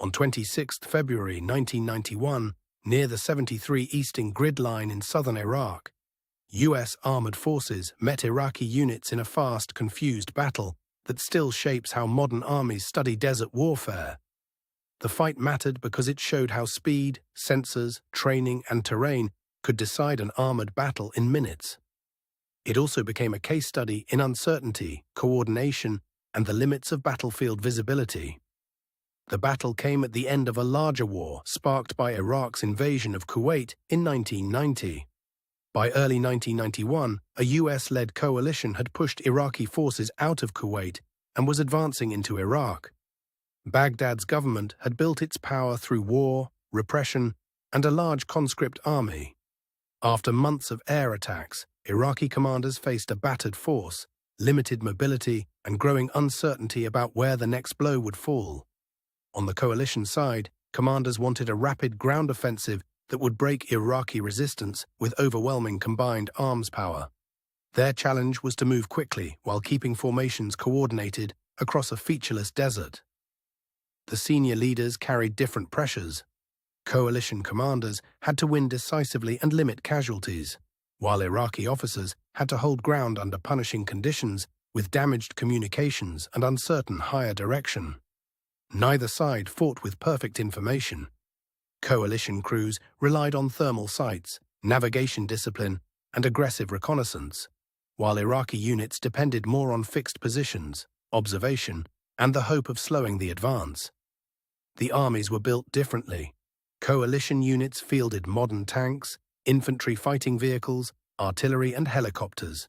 On 26 February 1991, near the 73 Eastern Grid Line in southern Iraq, U.S. armored forces met Iraqi units in a fast, confused battle that still shapes how modern armies study desert warfare. The fight mattered because it showed how speed, sensors, training, and terrain could decide an armored battle in minutes. It also became a case study in uncertainty, coordination, and the limits of battlefield visibility. The battle came at the end of a larger war sparked by Iraq's invasion of Kuwait in 1990. By early 1991, a US-led coalition had pushed Iraqi forces out of Kuwait and was advancing into Iraq. Baghdad's government had built its power through war, repression, and a large conscript army. After months of air attacks, Iraqi commanders faced a battered force, limited mobility, and growing uncertainty about where the next blow would fall. On the coalition side, commanders wanted a rapid ground offensive that would break Iraqi resistance with overwhelming combined arms power. Their challenge was to move quickly while keeping formations coordinated across a featureless desert. The senior leaders carried different pressures. Coalition commanders had to win decisively and limit casualties, while Iraqi officers had to hold ground under punishing conditions with damaged communications and uncertain higher direction. Neither side fought with perfect information. Coalition crews relied on thermal sights, navigation discipline, and aggressive reconnaissance, while Iraqi units depended more on fixed positions, observation, and the hope of slowing the advance. The armies were built differently. Coalition units fielded modern tanks, infantry fighting vehicles, artillery, and helicopters.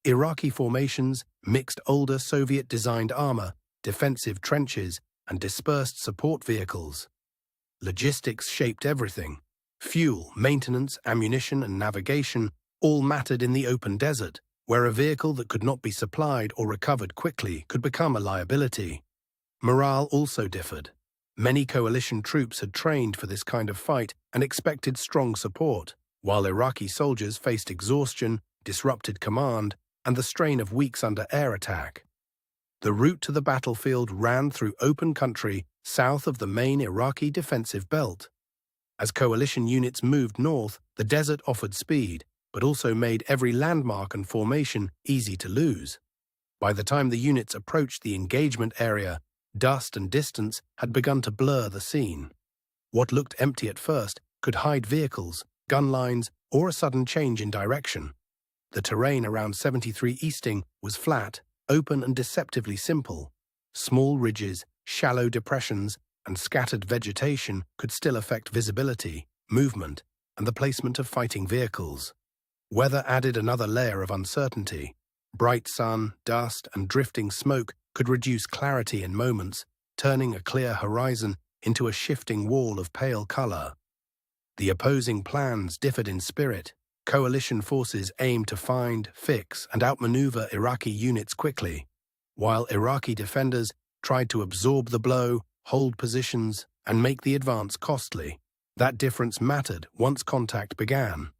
Iraqi formations mixed older Soviet-designed armor, defensive trenches, and dispersed support vehicles. Logistics shaped everything. Fuel, maintenance, ammunition, and navigation all mattered in the open desert, where a vehicle that could not be supplied or recovered quickly could become a liability. Morale also differed. Many coalition troops had trained for this kind of fight and expected strong support, while Iraqi soldiers faced exhaustion, disrupted command, and the strain of weeks under air attack. The route to the battlefield ran through open country south of the main Iraqi defensive belt. As coalition units moved north, the desert offered speed, but also made every landmark and formation easy to lose. By the time the units approached the engagement area, dust and distance had begun to blur the scene. What looked empty at first could hide vehicles, gun lines, or a sudden change in direction. The terrain around 73 Easting was flat, open and deceptively simple. Small ridges, shallow depressions, and scattered vegetation could still affect visibility, movement, and the placement of fighting vehicles. Weather added another layer of uncertainty. Bright sun, dust, and drifting smoke could reduce clarity in moments, turning a clear horizon into a shifting wall of pale color. The opposing plans differed in spirit. Coalition forces aimed to find, fix, and outmaneuver Iraqi units quickly, while Iraqi defenders tried to absorb the blow, hold positions, and make the advance costly. That difference mattered once contact began.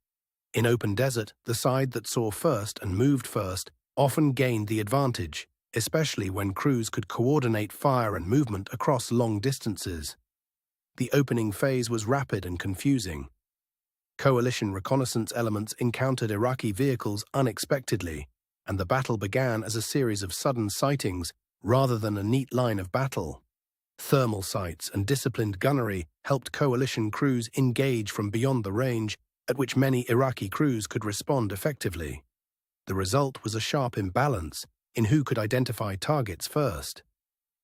In open desert, the side that saw first and moved first often gained the advantage, especially when crews could coordinate fire and movement across long distances. The opening phase was rapid and confusing. Coalition reconnaissance elements encountered Iraqi vehicles unexpectedly, and the battle began as a series of sudden sightings rather than a neat line of battle. Thermal sights and disciplined gunnery helped coalition crews engage from beyond the range at which many Iraqi crews could respond effectively. The result was a sharp imbalance in who could identify targets first.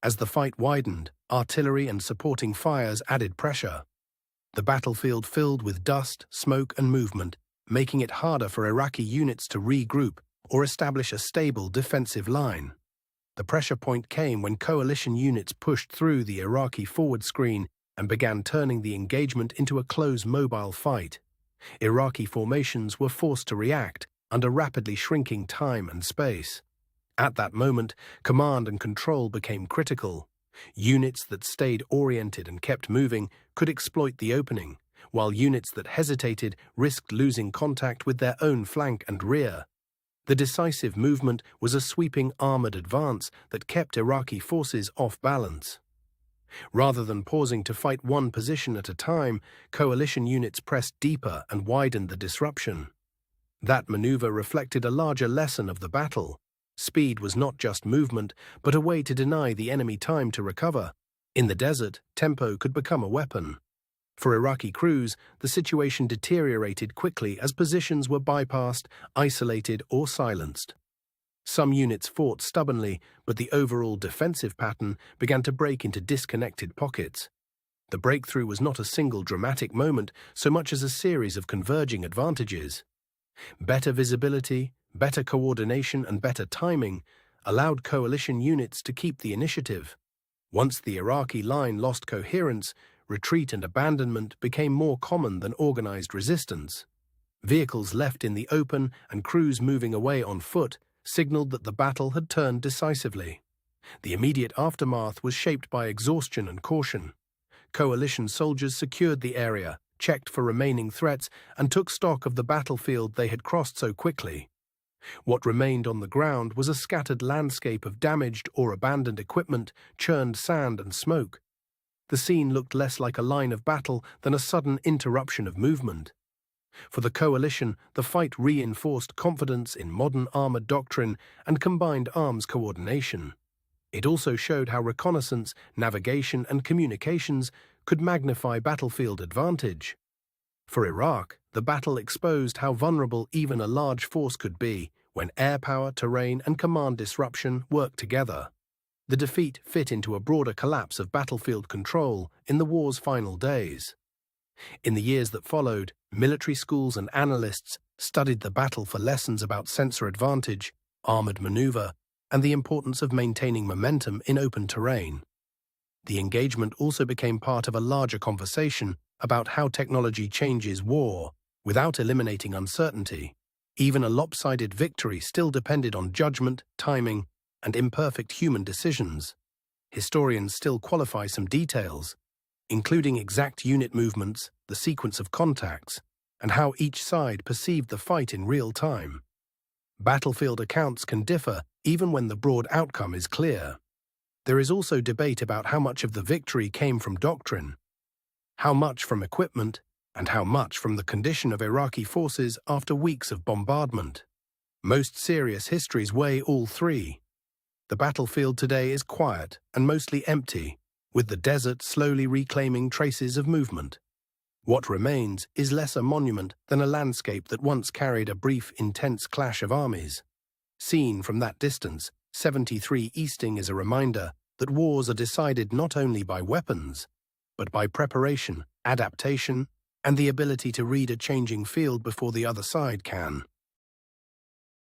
As the fight widened, artillery and supporting fires added pressure. The battlefield filled with dust, smoke, and movement, making it harder for Iraqi units to regroup or establish a stable defensive line. The pressure point came when coalition units pushed through the Iraqi forward screen and began turning the engagement into a close mobile fight. Iraqi formations were forced to react under rapidly shrinking time and space. At that moment, command and control became critical. Units that stayed oriented and kept moving could exploit the opening, while units that hesitated risked losing contact with their own flank and rear. The decisive movement was a sweeping armored advance that kept Iraqi forces off balance. Rather than pausing to fight one position at a time, coalition units pressed deeper and widened the disruption. That maneuver reflected a larger lesson of the battle. Speed was not just movement, but a way to deny the enemy time to recover. In the desert, tempo could become a weapon. For Iraqi crews, the situation deteriorated quickly as positions were bypassed, isolated, or silenced. Some units fought stubbornly, but the overall defensive pattern began to break into disconnected pockets. The breakthrough was not a single dramatic moment so much as a series of converging advantages. Better visibility, better coordination, and better timing allowed coalition units to keep the initiative. Once the Iraqi line lost coherence, retreat and abandonment became more common than organized resistance. Vehicles left in the open and crews moving away on foot signaled that the battle had turned decisively. The immediate aftermath was shaped by exhaustion and caution. Coalition soldiers secured the area, checked for remaining threats, and took stock of the battlefield they had crossed so quickly. What remained on the ground was a scattered landscape of damaged or abandoned equipment, churned sand and smoke. The scene looked less like a line of battle than a sudden interruption of movement. For the coalition, the fight reinforced confidence in modern armored doctrine and combined arms coordination. It also showed how reconnaissance, navigation, and communications could magnify battlefield advantage. For Iraq, the battle exposed how vulnerable even a large force could be when air power, terrain, and command disruption worked together. The defeat fit into a broader collapse of battlefield control in the war's final days. In the years that followed, military schools and analysts studied the battle for lessons about sensor advantage, armored maneuver, and the importance of maintaining momentum in open terrain. The engagement also became part of a larger conversation about how technology changes war without eliminating uncertainty. Even a lopsided victory still depended on judgment, timing, and imperfect human decisions. Historians still qualify some details, including exact unit movements, the sequence of contacts, and how each side perceived the fight in real time. Battlefield accounts can differ even when the broad outcome is clear. There is also debate about how much of the victory came from doctrine, how much from equipment, and how much from the condition of Iraqi forces after weeks of bombardment. Most serious histories weigh all three. The battlefield today is quiet and mostly empty, with the desert slowly reclaiming traces of movement. What remains is less a monument than a landscape that once carried a brief, intense clash of armies. Seen from that distance, 73 Easting is a reminder that wars are decided not only by weapons, but by preparation, adaptation, and the ability to read a changing field before the other side can.